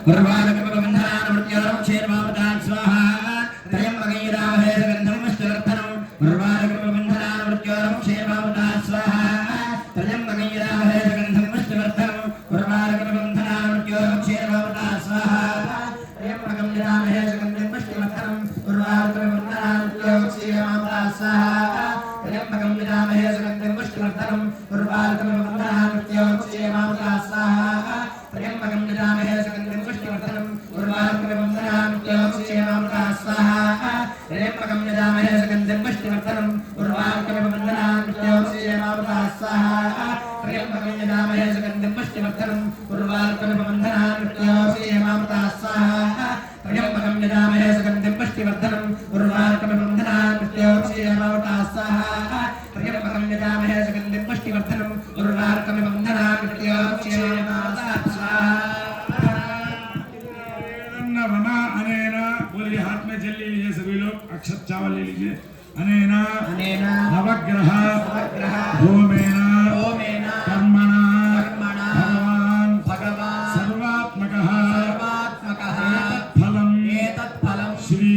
उर्वारुकबन्धनानुमृत्योरमुक्षेर्मामृतात् स्वाहा त्र्यम्बकैरामहे सुगन्धं पुष्टिवर्धनम् उर्वारुकबन्धनानुमृत्योरमुक्षेर्मामृतात् स्वाहा त्र्यम्बकैरामहे सुगन्धं पुष्टिवर्धनम् उर्वारुकबन्धनानुमृत्योरमुक्षेर्मामृतात् स्वाहा त्र्यम्बकं यजामहे सुगन्धिं पुष्टिवर्धनम् उर्वारुकबन्धनानुमृत्योरमुक्षेर्मामृतात् स्वाहा त्र्यम्बकं यजामहे सुगन्धिं पुष्टिवर्धनम् उर्वारुकबन्धनानुमृत्योरमुक्षेर्मामृतात् स्वाहा त्र्यम्बकं यजामहे सुगन्धिं पुष्टिवर्धनम् उर्वारुकबन्धनानुमृत्योरमुक्षेर्मामृतात् स्वाहा त्र्यम्बकं यजामहे सुगन्धिं पुष्टिवर्धनम् उर्वारुकबन्धनानुमृत्योरमुक्षेर्मामृतात् स्वाहा त्र्यम्बकं यजामहे सुगन्धिं पुष्टिवर्धनम् उर्वारुकबन्धनानुमृत्योरमुक्षेर्मामृतात् स्वाहा त्र्यम्बकं यजामहे सुगन्धिं पुष्टिवर्धनम् उर्वारुकबन्धनानुमृत्योरमुक्षेर्मामृतात् स्वाहा त्र्यम्बकं यजामहे सुगन्धिं पुष्टिवर्धनम् उर्वारुकबन्धनानुमृत्योरमुक्षेर्मामृतात् स्वाहा। अनेना बोलिए, हाथ में जल ले लीजिए सभी लोग, अक्षत चावल ले लीजिए। अनेना नवग्रह होमेना कर्मणा भगवान सर्वात्मकः एतत्फलं श्री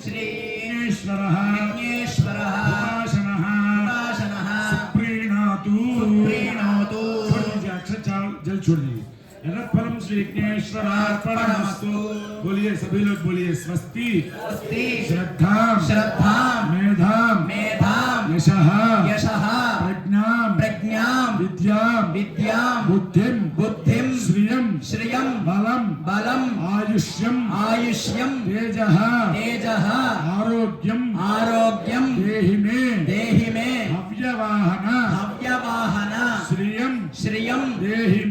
विघ्नेश्वरः उपासनः सुप्रीणातु। अक्षत चावल जल छोड़ दीजिए। फलम श्री विघ्नेश्वरार्पणमस्तु। बोलिए सभी लोग, बोलिए स्वस्ति श्रद्धा मेधाम यशः प्रज्ञां विद्यां बुद्धिं श्रियं बलम आयुष्यं तेजः आरोग्यं देहि मे हव्यवाहन श्रियं देहि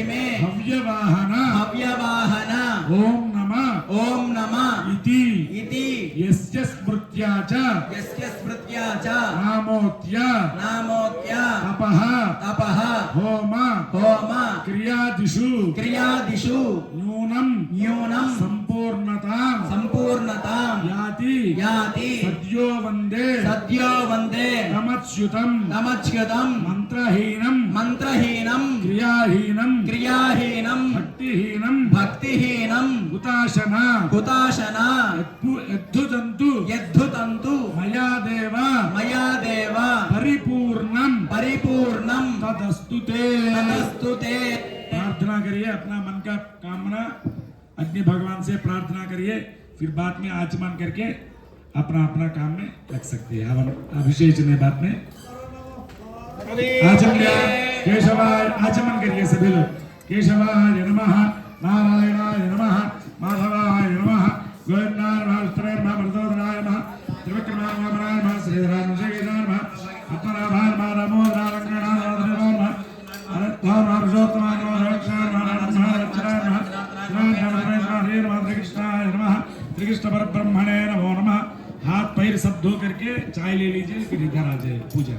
मे हव्यवाहन। ओम नमः इति यस्य स्मृत्या च नामोत्य तपः होम क्रियादिषु न्यूनं संपूर्णतां याति सद्यो वन्दे तमच्युतं मंत्रहीनं क्रियाहीनं भक्तिहीनं हुताशना यद्धुतन्तु मया देव परिपूर्णं तदस्तु ते। प्रार्थना करिए, अपना मन का कामना अग्नि भगवान से प्रार्थना करिए, फिर बाद में आचमन करके अपना अपना काम में लग सकते हैं। अभिषेक ने बाद में आचमन करिए सभी लोग। केशवाय नमः, नारायणाय नमः, माधवाय नमः, गोविंदाय नमः, उत्तराय नमः, मरुदोदराय नमः, त्रिविक्रमाय नमः, श्रीधराय नमः, पद्मनाभाय नमः, दामोदराय रंगनाथाय नमः, अनंताय नमः, पुरुषोत्तमाय नमः, रक्षाय नमः, रक्षाय नमः, कृष्णाय नमः, श्रीकृष्ण परब्रह्मणे नमो नमः। हाथ पैर सब धो करके चाय ले लीजिए, फिर इधर आ जाए पूजा।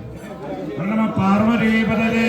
नमः पार्वती पतये।